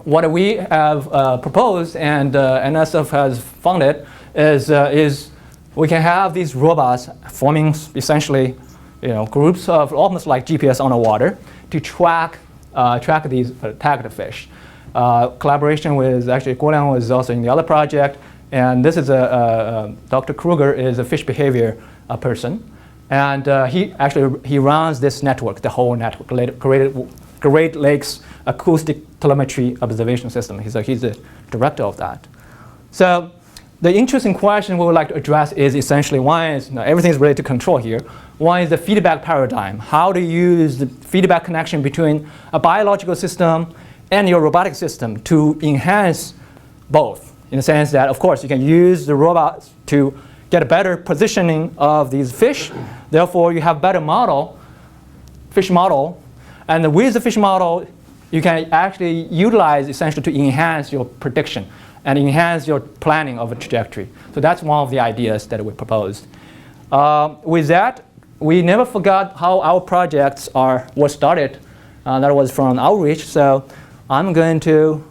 what we have proposed and NSF has funded is we can have these robots forming essentially groups of almost like GPS on the water to track these tagged fish. Collaboration with actually Guoliang was also in the other project, and this is Dr. Kruger is a fish behavior person, and he runs this network, the whole network, Great Lakes Acoustic Telemetry Observation System. He's the director of that. So the interesting question we would like to address is essentially one is everything is related to control here. One is the feedback paradigm. How to use the feedback connection between a biological system and your robotic system to enhance both, in the sense that, of course, you can use the robots to get a better positioning of these fish. Therefore, you have better fish model. And with the fish model, you can actually utilize essentially to enhance your prediction and enhance your planning of a trajectory. So that's one of the ideas that we proposed. With that, we never forgot how our projects were started. That was from outreach. So I'm going to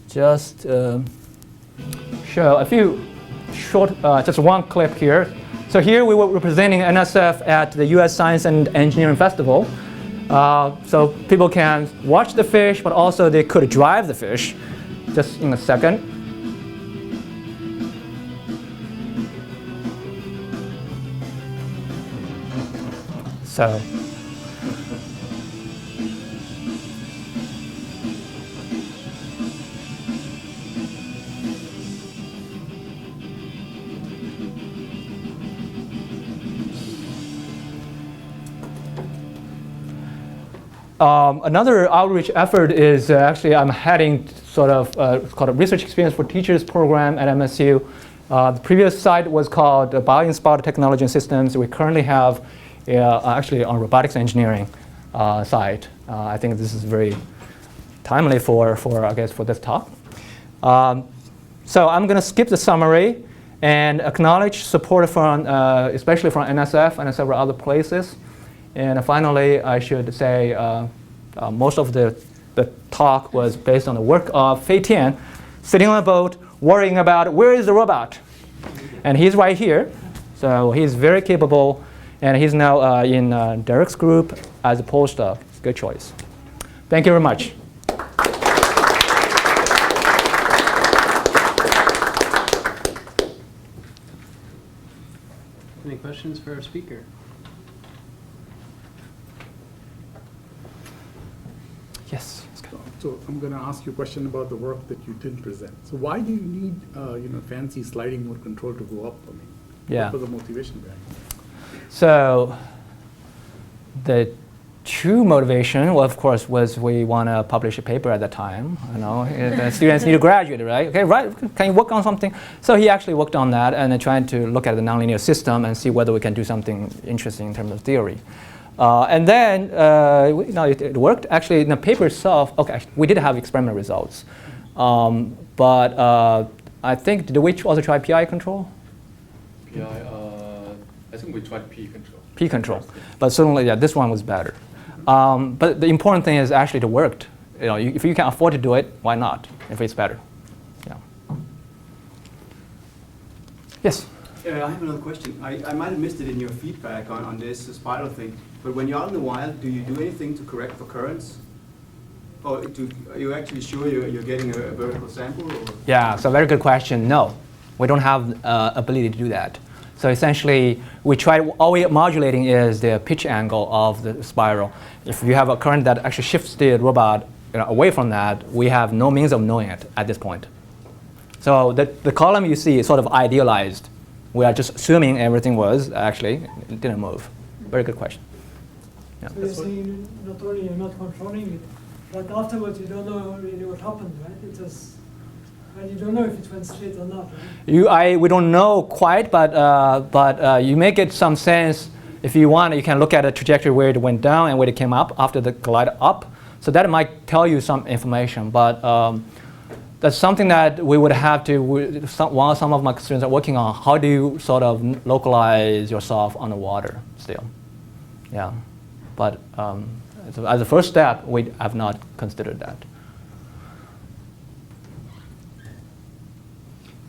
just show a few short, just one clip here. So here we were representing NSF at the US Science and Engineering Festival. So people can watch the fish, but also they could drive the fish. Just in a second. So. Another outreach effort is actually I'm heading sort of called a research experience for teachers program at MSU. The previous site was called Bio-Inspired Technology and Systems. We currently have actually on robotics engineering site. I think this is very timely for this talk. So I'm going to skip the summary and acknowledge support from especially from NSF and several other places. And finally, I should say most of the talk was based on the work of Fei Tian, sitting on a boat, worrying about where is the robot. And he's right here. So he's very capable. And he's now in Derek's group as a postdoc. Good choice. Thank you very much. Any questions for our speaker? So I'm going to ask you a question about the work that you didn't present. So why do you need, fancy sliding mode control to go up? I mean, Yeah. what was the motivation behind it? So the true motivation, well, of course, was we want to publish a paper at that time. The students need to graduate, right? Okay, right. Can you work on something? So he actually worked on that and then trying to look at the nonlinear system and see whether we can do something interesting in terms of theory. And then, it worked. Actually, in the paper itself, okay, we did have experimental results. But I think, did we also try PI control? PI, I think we tried P control. P control. But certainly, yeah, this one was better. But the important thing is actually it worked. If you can afford to do it, why not? If it's better. Yeah. Yes? I have another question. I might have missed it in your feedback on this spiral thing, but when you're out in the wild, do you do anything to correct for currents? Or are you actually sure you're getting a vertical sample? Or? Yeah, so very good question. No, we don't have ability to do that. So essentially, all we're modulating is the pitch angle of the spiral. If you have a current that actually shifts the robot away from that, we have no means of knowing it at this point. So the column you see is sort of idealized. We are just assuming everything was actually, it didn't move. Very good question. Yeah. So you're saying not only you're not controlling it, but afterwards you don't know really what happened, right? And you don't know if it went straight or not, right? We don't know quite, but you make it some sense. If you want, you can look at a trajectory where it went down and where it came up after the glide up. So that might tell you some information, but that's something that we would have to, while some of my students are working on, how do you sort of localize yourself on the water still? Yeah, but as a first step, we have not considered that.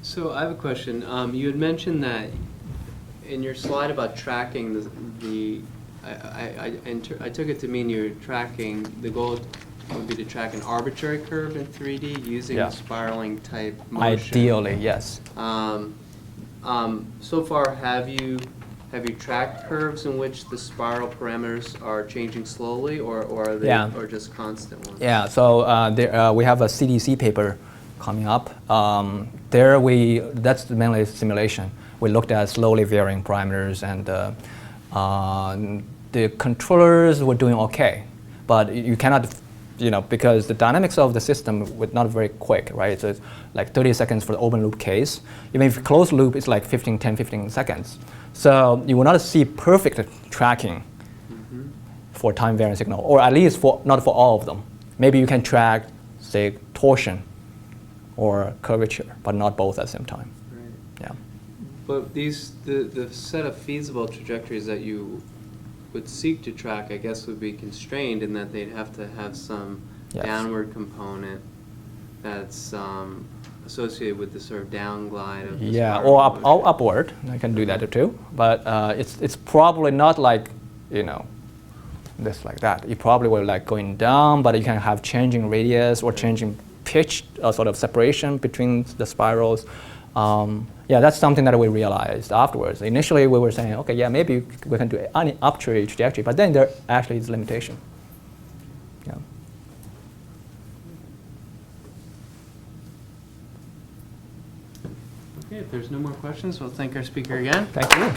So I have a question. You had mentioned that in your slide about tracking I took it to mean you're tracking, the goal would be to track an arbitrary curve in 3D using a spiraling type motion. Ideally, yes. So far, have you tracked curves in which the spiral parameters are changing slowly, or are they or just constant ones? Yeah. So we have a CDC paper coming up. That's mainly simulation. We looked at slowly varying parameters, and the controllers were doing okay, but you cannot, because the dynamics of the system was not very quick, right? So it's like 30 seconds for the open loop case. Even if closed loop, it's like 10, 15 seconds. So you will not see perfect tracking for time varying signal, or at least not for all of them. Maybe you can track, say, torsion or curvature, but not both at the same time. Right. Yeah. But the set of feasible trajectories that you would seek to track, I guess, would be constrained in that they'd have to have some downward component that's associated with the sort of down glide of the spiral motion. Or upward. I can do that too. But it's probably not like, this like that. You probably will like going down, but you can have changing radius or changing pitch, sort of separation between the spirals. That's something that we realized afterwards. Initially, we were saying, okay, maybe we can do any arbitrary trajectory, but then there actually is limitation. Yeah. Okay, if there's no more questions, we'll thank our speaker again. Thank you.